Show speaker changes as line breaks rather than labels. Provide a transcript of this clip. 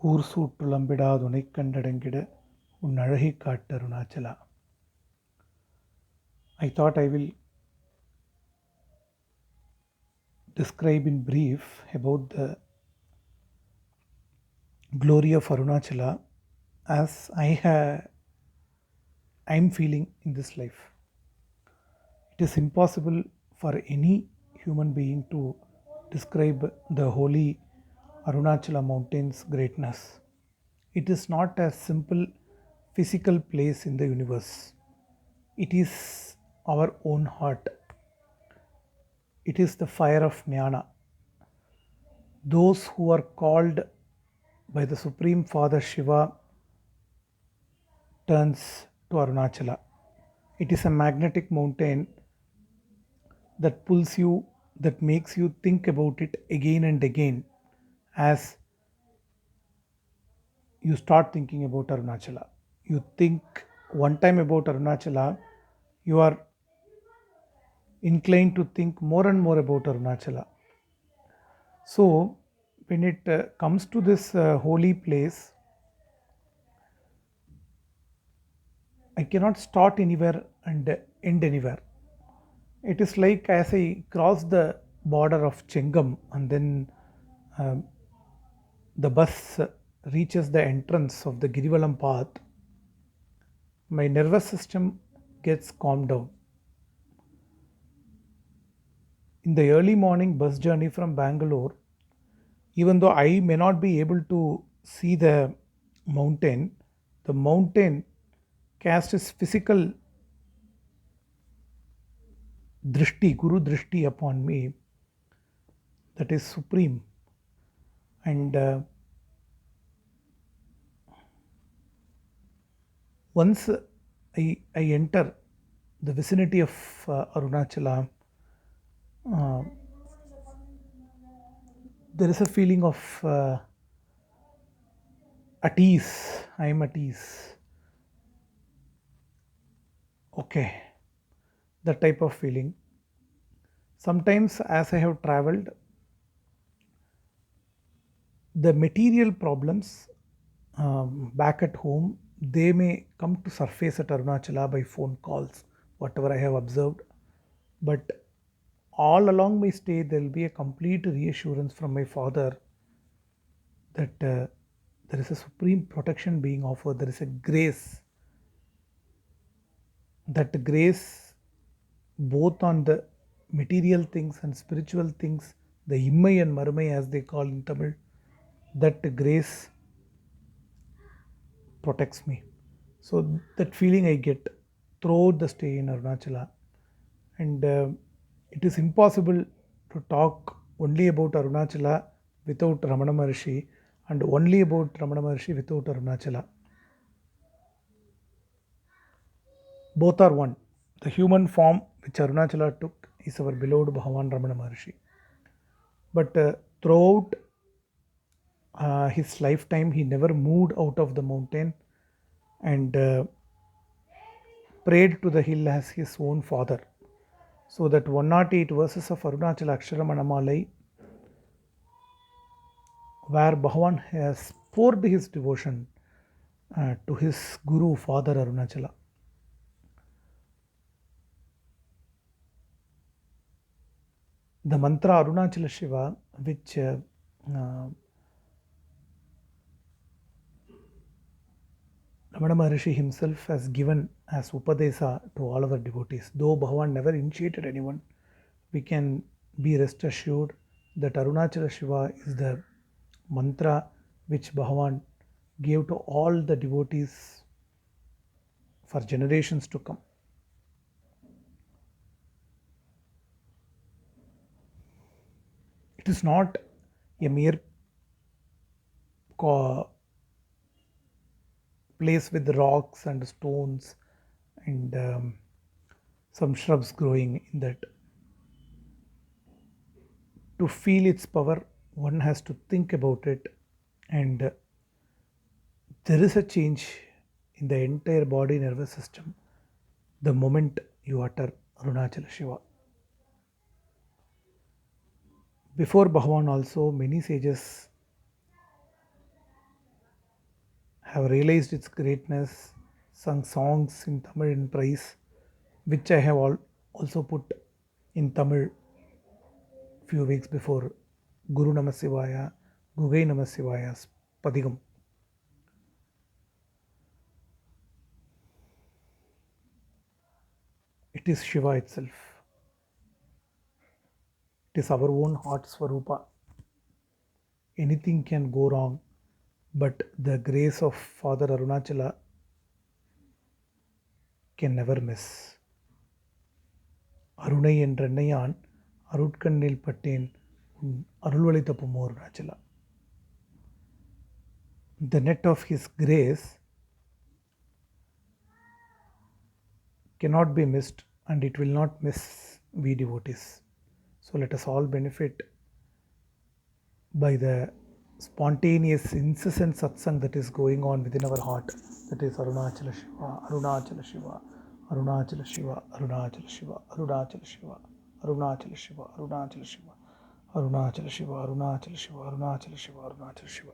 ஊர் சூட்டுளம்பிடாது உனைக்கண்டடங்கிட உன் அழகைக் காட்டு Arunachala. I thought I will describe in brief about the glory of Arunachala as I'm feeling in this life. It is impossible for any human being to describe the holy Arunachala mountain's greatness. It is not a simple physical place in the universe. It is our own heart. It is the fire of Jnana. Those who are called by the Supreme Father Shiva turns to Arunachala. It is a magnetic mountain that pulls you, that makes you think about it again and again as you start thinking about Arunachala. You think one time about Arunachala, you are inclined to think more and more about Arunachala. So, when it comes to this holy place, I cannot start anywhere and end anywhere. It is like as I cross the border of Chengam and then um, the bus reaches the entrance of the Girivalam path, my nervous system gets calmed down. In the early morning bus journey from Bangalore, even though I may not be able to see the mountain casts its physical drishti, Guru drishti upon me that is supreme. And once I enter the vicinity of Arunachala, uh, there is a feeling of at ease. I am at ease. Okay, that type of feeling. Sometimes, as I have traveled, the material problems back at home they may come to surface at Arunachala by phone calls, whatever I have observed. But all along my stay, there will be a complete reassurance from my father that there is a supreme protection being offered. There is a grace. That grace, both on the material things and spiritual things, the Immai and Marmai as they call in Tamil, that grace protects me. So that feeling I get throughout the stay in Arunachala, and it is impossible to talk only about Arunachala without Ramana Maharshi, and only about Ramana Maharshi without Arunachala. Both are one. The human form which Arunachala took is our beloved Bhagavan Ramana Maharshi. But throughout his lifetime, he never moved out of the mountain and prayed to the hill as his own father. So that 108 verses of Arunachala Aksharamanammalai, where Bhagavan has poured his devotion to his Guru, Father Arunachala. The mantra Arunachala Shiva, which Ramana Maharshi himself has given as Upadesa to all our devotees. Though Bhagavan never initiated anyone, we can be rest assured that Arunachala Shiva is the mantra which Bhagavan gave to all the devotees for generations to come. It is not a mere place with rocks and stones and some shrubs growing in that. To feel its power, one has to think about it, and there is a change in the entire body nervous system the moment you utter Arunachala Shiva. Before Bhagavan, also many sages have realized its greatness, sung songs in Tamil in praise, which I have also put in Tamil few weeks before. Guru Namasivaya, Gugai Namasivaya's Padigam. It is Shiva itself. It is our own heart Swarupa. Anything can go wrong, but the grace of Father Arunachala can never miss. அருணை என்றென்னையான் அருட்கண்ணில் பட்டேன் உன் அருள்வழி தப்புமோ Arunachala. The net of his grace cannot be missed, and it will not miss we devotees. So let us all benefit by the spontaneous incessant satsang that is going on within our heart, that is Arunachala Shiva, Arunachala Shiva, Arunachala Shiva, Arunachala Shiva, Arunachala Shiva, Arunachala Shiva, Arunachala Shiva, Arunachala Shiva, Arunachala Shiva, Arunachala Shiva, Arunachala Shiva, Arunachala Shiva.